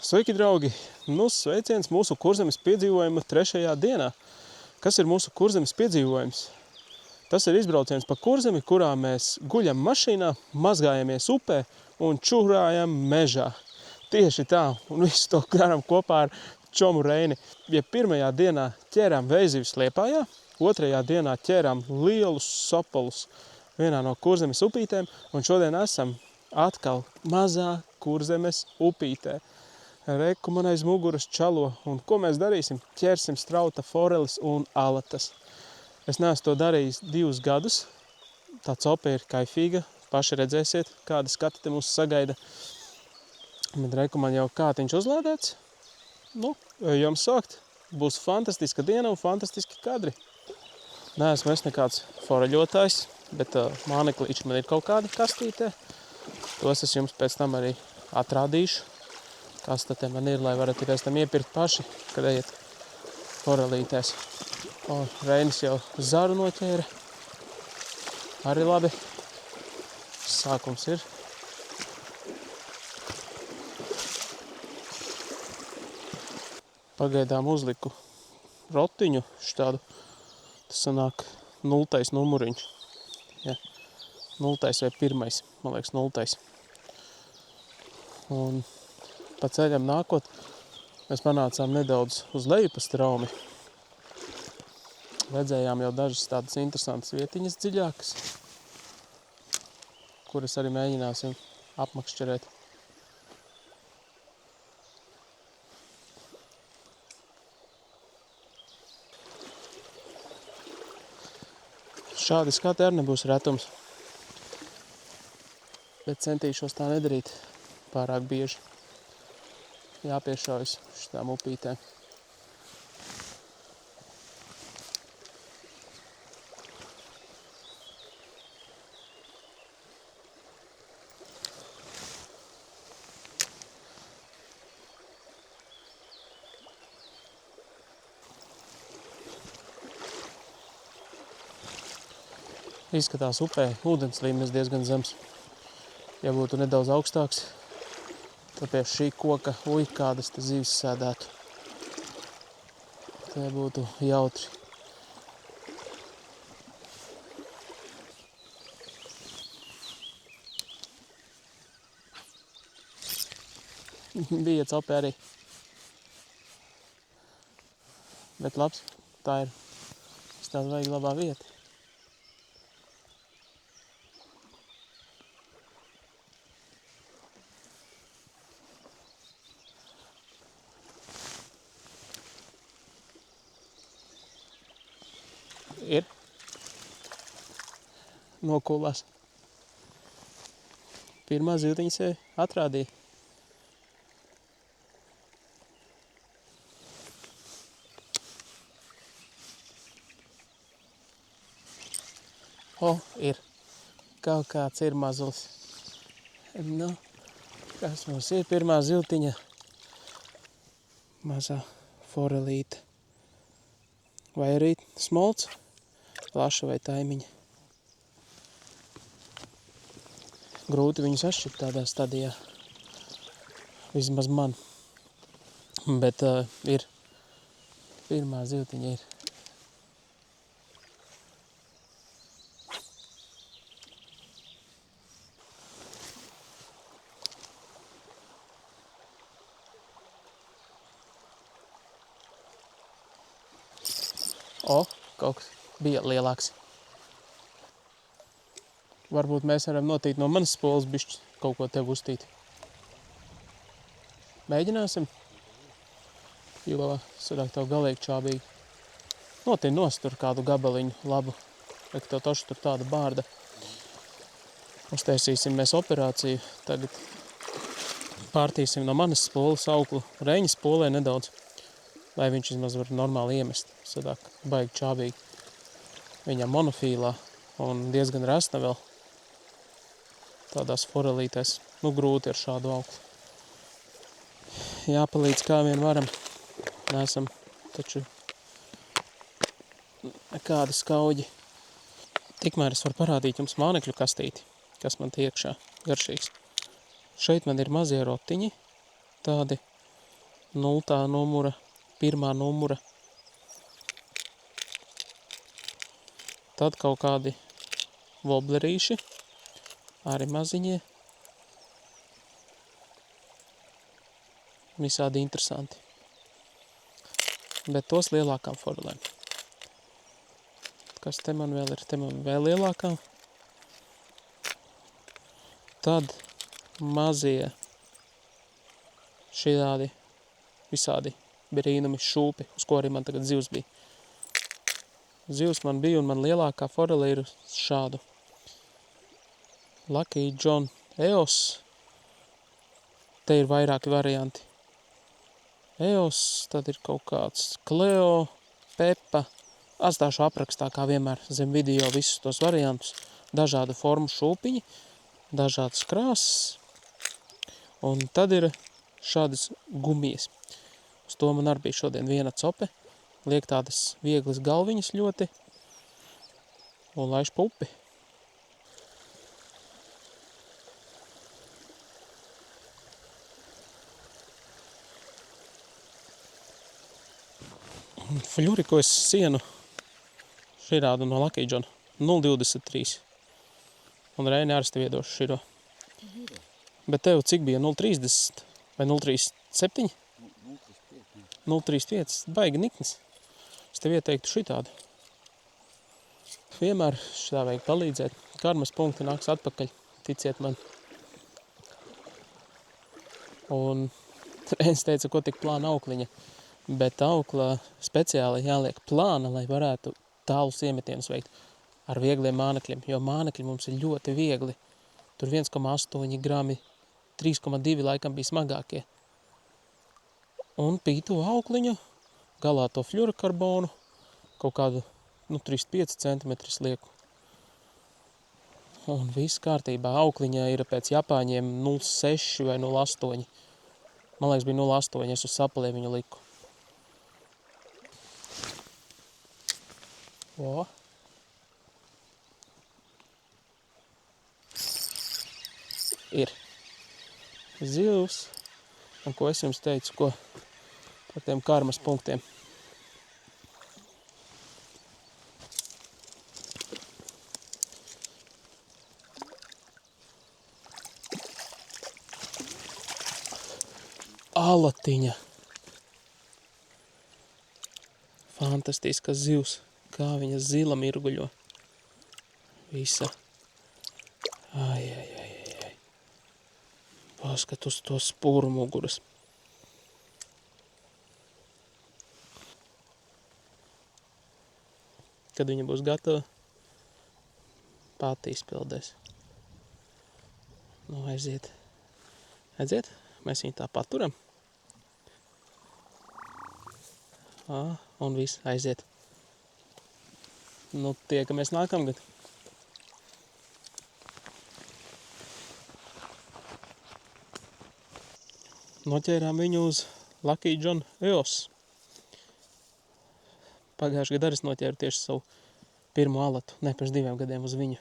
Sveiki, draugi! Nu, sveiciens mūsu Kurzemes piedzīvojuma 3. dienā. Kas ir mūsu Kurzemes piedzīvojums? Tas ir izbrauciens pa Kurzemi, kurā mēs guļam mašīnā, mazgājamies upē un čurājam mežā. Tieši tā, un visu to darām kopā ar čomu Reini. Ja 1. dienā ķērām veizivis Liepājā, 2. dienā ķērām lielus sopolus vienā no Kurzemes upītēm, un šodien esam atkal mazā Kurzemes upītē. Reku man aiz muguras čalo, un ko mēs darīsim? Ķersim strauta foreles un alatas. Es neesmu to darījis 2 gadus. Tā copa ir kaifīga, paši redzēsiet, kādi skati te mūs sagaida. Bet reku man jau kātiņš uzlādēts. Nu, ejam sākt. Būs fantastiska diena un fantastiski kadri. Neesmu es nekāds foreļotājs, bet māneklīši man ir kaut kādi kastītē. Tos es jums pēc tam arī atrādīšu. Kas tad te man ir, lai varat pēc tam iepirkt paši, kad ejat forelītēs. Reinis jau zaru noķēra. Arī labi. Sākums ir. Pagaidām uzliku rotiņu štādu. Tas sanāk 0. numuriņš. Ja. 0. vai 1. Man liekas 0. Un pa ceļam nākot, mēs panācām nedaudz uz leju pa straumi. Redzējām jau dažas tādas interesantas vietiņas dziļākas, kuras arī mēģināsim apmakšķerēt. Šādi skati arī nebūs retums, bet centīšos tā nedarīt pārāk bieži. Jāpiešaujas šitām upītēm. Izskatās upē ūdens līmenis diezgan zems. Ja būtu nedaudz augstāks, tad pie šī koka kādas te zivis sēdētu. Te būtu jautri. Bija copē arī. Bet labs, tā ir. Tāda vajag labā vieta. Ir nokulās. Pirmā ziltiņa sevi atrādīja. Ir. Kaut kāds ir mazulis. Nu, kas mums ir pirmā ziltiņa? Mazā forelīte. Vai arī smolts? Plaša vai taimiņa. Grūti viņus atšķirt tādā stadijā. Vismaz man. Bet ir. Pirmā ziltiņa ir. Kaut kas bija lielāks. Varbūt mēs varam notīt no manas spoles bišķi kaut ko tev uztīt. Mēģināsim? Jo sadāk tev galīgi čābīgi. Notīn nost tur kādu gabaliņu labu. Liek tev toši tur tāda bārda. Uztaisīsim mēs operāciju. Tagad pārtīsim no manas spoles auklu Reņa spolē nedaudz. Lai viņš vismaz var normāli iemest. Sadāk baigi čābīgi. Viņam monofīlā un diezgan resna vēl tādās forelītēs. Nu, grūti ar šādu auklu. Jāpalīdz kā vien varam. Neesam taču nekādi skauģi. Tikmēr es varu parādīt jums mānekļu kastīti, kas man tie iekšā garšīgs. Šeit man ir mazie rotiņi, tādi 0. numura, 1. numura. Tad kaut kādi voblerīši, arī maziņie. Visādi interesanti. Bet tos lielākām forelēm. Kas te man vēl ir? Te man vēl lielākām. Tad mazie šādi visādi brīnumi šūpi, uz ko arī man tagad zivs bija. Zivs man bija un man lielākā forele ir šādu. Lucky John Eos. Te ir vairāki varianti. Eos, tad ir kaut kāds Cleo, Peppa. Atstāšu aprakstā, kā vienmēr, zem video visus tos variantus. Dažādu formu šūpiņi, dažādas krāsas. Un tad ir šādas gumijas. Uz to man arī bija šodien viena cope. Liek tādas vieglas galviņas ļoti. Un laiž pupi. Un fļuri, ko es sienu širādu no Lucky John 0,23. Un Reini arī tev iedošu širo. Bet tev cik bija? 0,30 vai 0,37? 0,35. Baigi niknis. Es tev ieteiktu šitādu. Vienmēr šitā vajag palīdzēt. Karmas punkti nāks atpakaļ. Ticiet man. Un Reinis teica, ko tik plāna aukliņa. Bet aukla speciāli jāliek plāna, lai varētu tālus iemetienus veikt ar viegliem mānekļiem, jo mānekļi mums ir ļoti viegli. Tur 1,8 grami, 3,2 laikam bija smagākie. Un pīto aukliņu, galā to fluorokarbonu, kaut kādu 35 cm lieku. Un viss kārtībā. Aukliņā ir pēc Japāņiem 0,6 vai 0,8. Man liekas, bija 0,8, es uz sapalē viņu liku. O. Ir zivs. Un ko es jums teicu, ko par tiem karmas punktiem. Alatiņa. Fantastiskas zivs. Kā viņa zila mirguļo. Visa. Ai. Paskat uz to spūru muguras. Kad viņa būs gatava, pati izpildēs. Nu, aiziet. Aiziet? Mēs viņu tā paturam. Un viss, aiziet. Nu, tiekamies nākamgad. Noķērām viņu uz Lucky John Eos. Pagājušajā gadā es noķēru tieši savu pirmo alatu, ne pirms 2 gadiem uz viņu.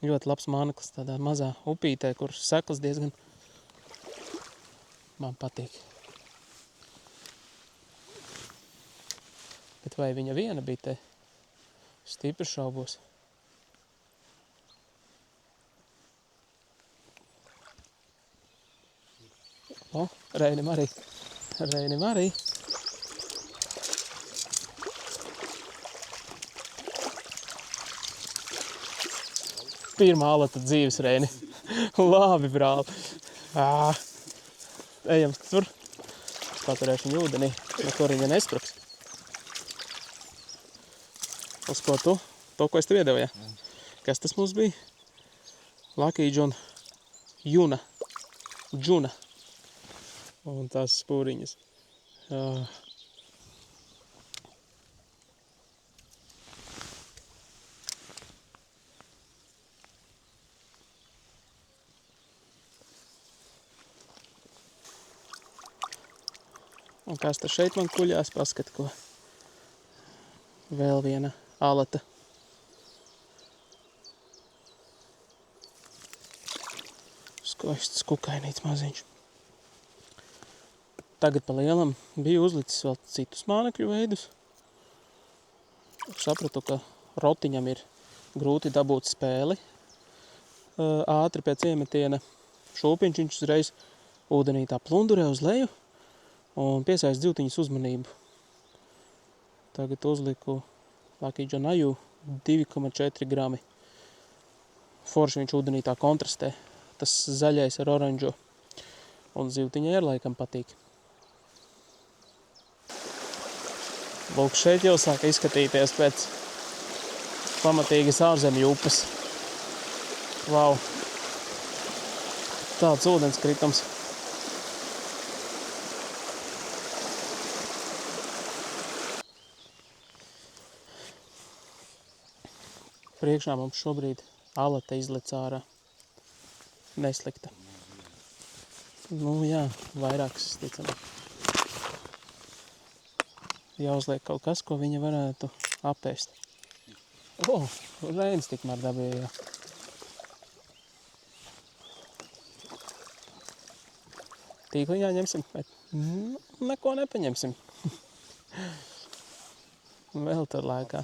Ļoti labs māneklis tādā mazā upītē, kur seklas diezgan man patīk. Bet vai viņa viena bija te? Stipri šaubos. O, Reinim arī. Pirmā alata dzīves, Reini. Labi, brāl. Ejam tur. Paturēšu viņu ūdenī, nekur viņa nespruks. Uz ko tu? To, ko es tev iedevu, jā? Kas tas mums bija? Lucky John Juna. Un tās spūriņas. Un kas tas šeit man kuļās, paskat, ko. Vēl viena alata. Skaists kukainīts maziņš. Tagad pa lielam biju uzlicis vēl citus mānekļu veidus. Sapratu, ka rotiņam ir grūti dabūt spēli. Ātri pēc iemetiena šūpiņš viņš uzreiz ūdenī tā plundurē uz leju un piesaist dzīvtiņas uzmanību. Tagad uzliku Lucky John Aju 2,4 grami. Forši viņš ūdenī tā kontrastē. Tas zaļais ar oranžo. Un zivtiņai ar laikam patīk. Lūk, šeit jau sāka izskatīties pēc pamatīgas ārzemju upes. Vau! Tāds ūdenskritums. Priekšā mums šobrīd alete izlec ārā. Neslikta. Nu jā, vairākas, ticamāk. Jāuzliek kaut kas, ko viņa varētu apēst. Reinis tikmēr dabīja. Tīkliņā ņemsim, bet neko nepaņemsim. Vēl tur lēkā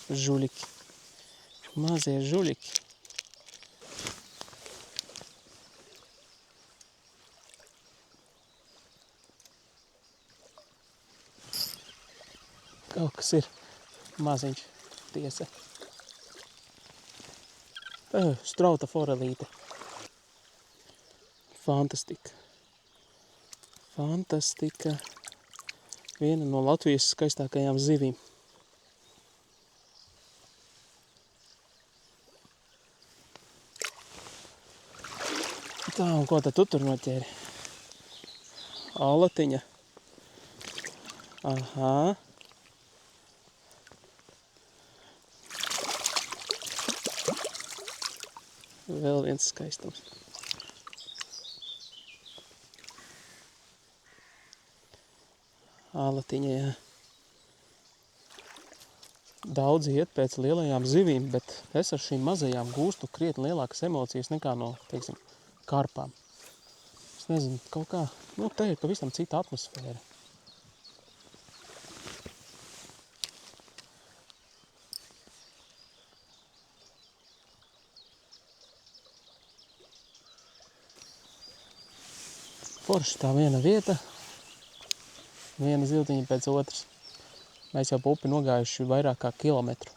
žuļiki. Mazie žuļiki. Kaut kas ir maziņš, tiesa. Strauta forelīte. Fantastika. Fantastika. Viena no Latvijas skaistākajām zivīm. Tā, un ko tad tu tur noķēri? Alatiņa. Aha. Vēl viens skaistums. Alatiņa, jā. Daudz iet pēc lielajām zivīm, bet es ar šīm mazajām gūstu krietni lielākas emocijas nekā no, teiksim, karpām. Es nezinu, kaut kā, te ir pavisam cita atmosfēra. Forši tā viena vieta, viena zivtiņa pēc otras. Mēs jau pa upi nogājuši vairāk kā kilometru.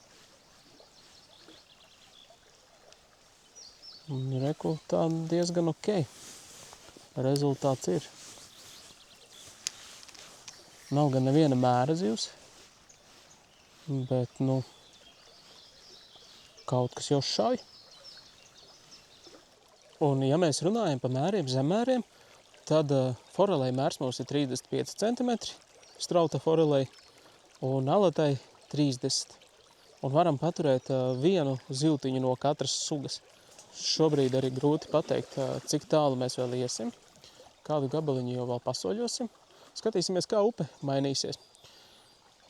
Un reku tā diezgan ok. Rezultāts ir. Nav gan neviena mēra zivs, bet, kaut kas jau šauj. Un, ja mēs runājam par mēriem, zemmēriem, tad forelei mērs mums ir 35 cm, strauta forelei, un alatai 30. Un varam paturēt vienu zivtiņu no katras sugas. Šobrīd arī grūti pateikt, cik tālu mēs vēl iesim. Kādu gabaliņu jau vēl pasoļosim. Skatīsimies, kā upe mainīsies.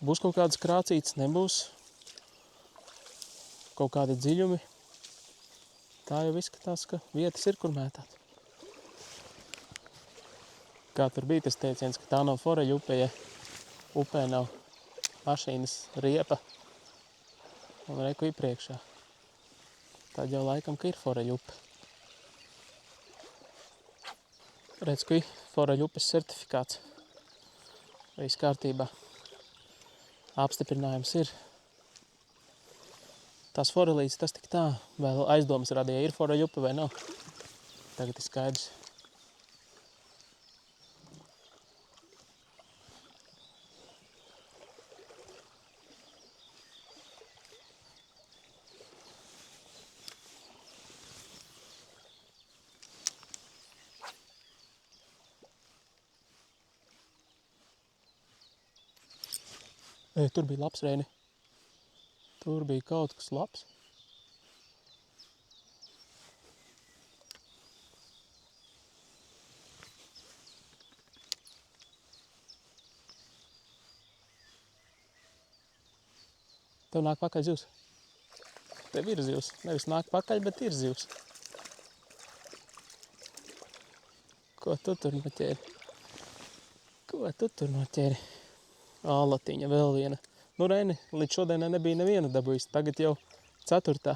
Būs kaut kādas krācītes, nebūs. Kaut kādi dziļumi. Tā jau izskatās, ka vietas ir, kur mētāt. Kā tur bija tas teiciens, ka tā nav foreļu upe, ja upē nav mašīnas riepa un reku priekšā. Tad jau laikam, ka ir foreļu upe. Redz, ka ir foreļu upes certifikāts. Viss kārtībā. Apstiprinājums ir. Tās forelītes, tas tik tā vēl aizdomas radīja, ir foreļu upe vai nav. Tagad ir skaidrs. Tur bija labs, Reini. Tur bija kaut kas labs. Tev nāk pakaļ zivs. Tev ir zivs. Nevis nāk pakaļ, bet ir zivs. Ko tu tur noķēri? Ko tu tur noķeri? Ālatiņa vēl viena. Nu, Reni, līdz šodienai nebija nevienu dabūjis. Tagad jau 4.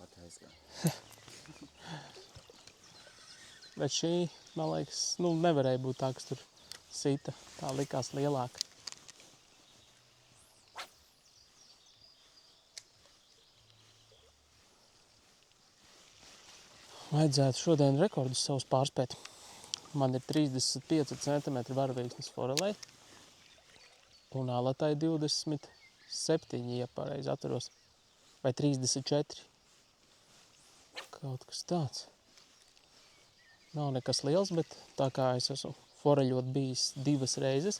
Pat aizgāja. Bet šī, man liekas, nevarēja būt tā, kas tur sita. Tā likās lielāka. Vajadzētu šodien rekordus savus pārspēt. Man ir 35 cm varavīksnes forelei un ālatai 27, ja pareizi atceros, vai 34. Kaut kas tāds. Nav nekas liels, bet tā kā es esmu foreļot bijis 2 reizes,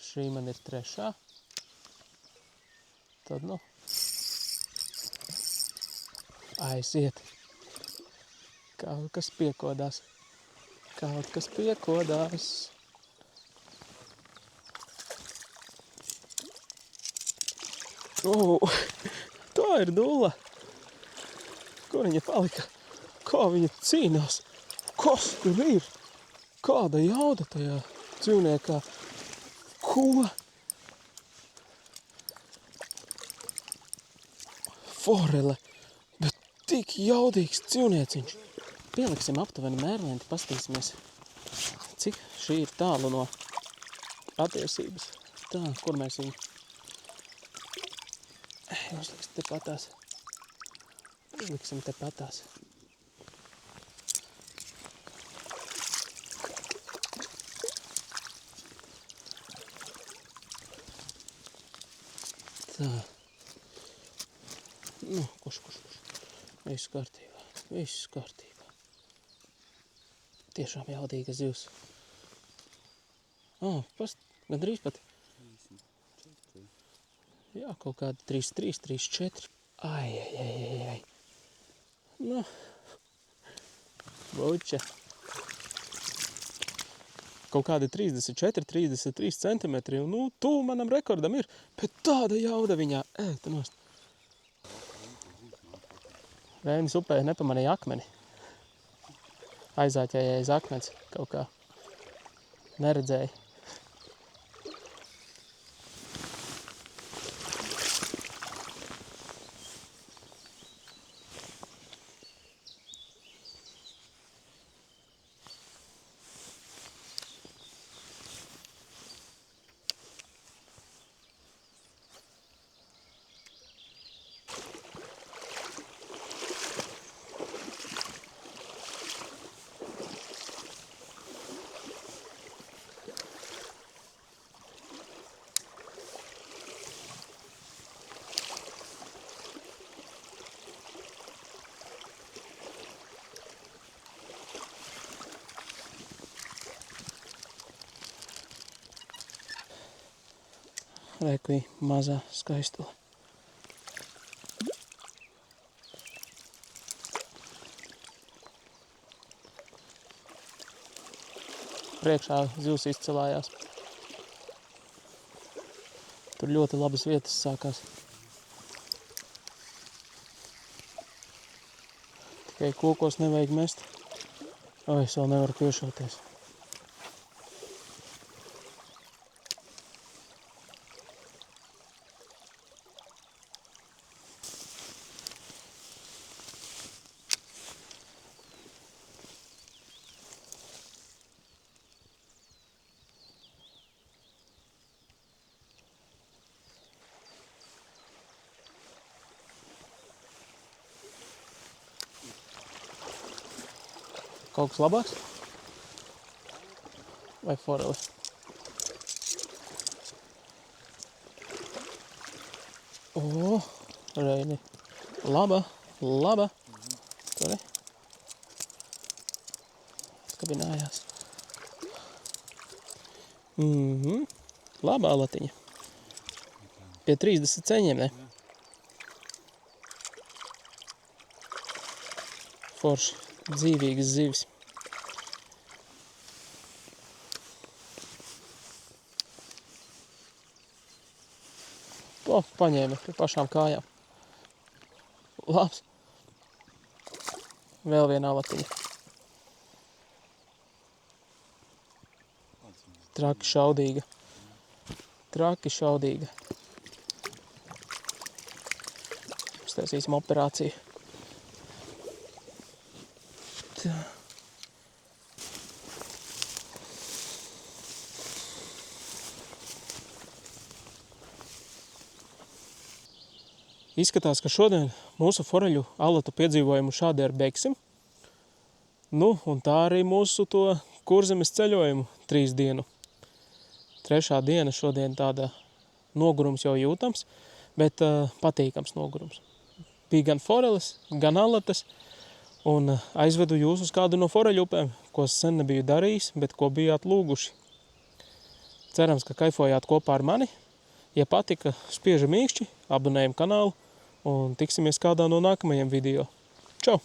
šī man ir 3. Tad, aiziet. Kaut kas piekodās. Kaut kas piekodās. Tā ir dula. Kur viņa palika? Kā viņa cīnās? Kas tur ir? Kāda jauda tajā dzīvniekā? Ko? Forele. Bet tik jaudīgs dzīvnieciņš. Pieliksim aptuveni mērlenti, paskatīsimies, cik šī ir tālu no patiesības. Tā, kur mēs viņu uzliksim tepatās. Uzliksim tepatās. Tā. Kurš. Viss kārtībā. Viss kārtībā. Tiešām jaudīga zivs. Gandrīz pat. 34. Jā, kaut kādi 33, 34. Ai. Buča. Kaut kādi 34, 33 centimetri. Un, tu manam rekordam ir. Bet tāda jauda viņā. Tu nost. Reinis upē nepamanīja akmeni. Aizāķēja aiz akmens kaut kā. Neredzēja. Reku mazā skaistula. Priekšā zivs izcelājās. Tur ļoti labas vietas sākās. Tikai kokos nevajag mest. Es vēl nevaru piešauties. Kaut kas labāks? Vai forele? Reini. Laba. Turi. Skabinājās. Labā latiņa. Pie 30 ceņiem, ne? Forši. Dzīvīgas zivis. Paņēma pie pašām kājām. Labs. Vēl viena latiņa. Traki šaudīga. Traki šaudīga. Uztaisīsim operāciju. Tā. Izskatās, ka šodien mūsu foreļu alatu piedzīvojumu šādi ar beigsim. Nu, un tā arī mūsu to Kurzemes ceļojumu 3 dienu. 3. diena šodien tāda nogurums jau jūtams, bet patīkams nogurums. Bija gan foreles, gan alatas, un aizvedu jūs uz kādu no foreļu upēm, ko sen nebiju darījis, bet ko bijāt lūguši. Cerams, ka kaifojāt kopā ar mani. Ja patika, spiežam mīkšķi, abonējam kanālu un tiksimies kādā no nākamajiem video. Čau!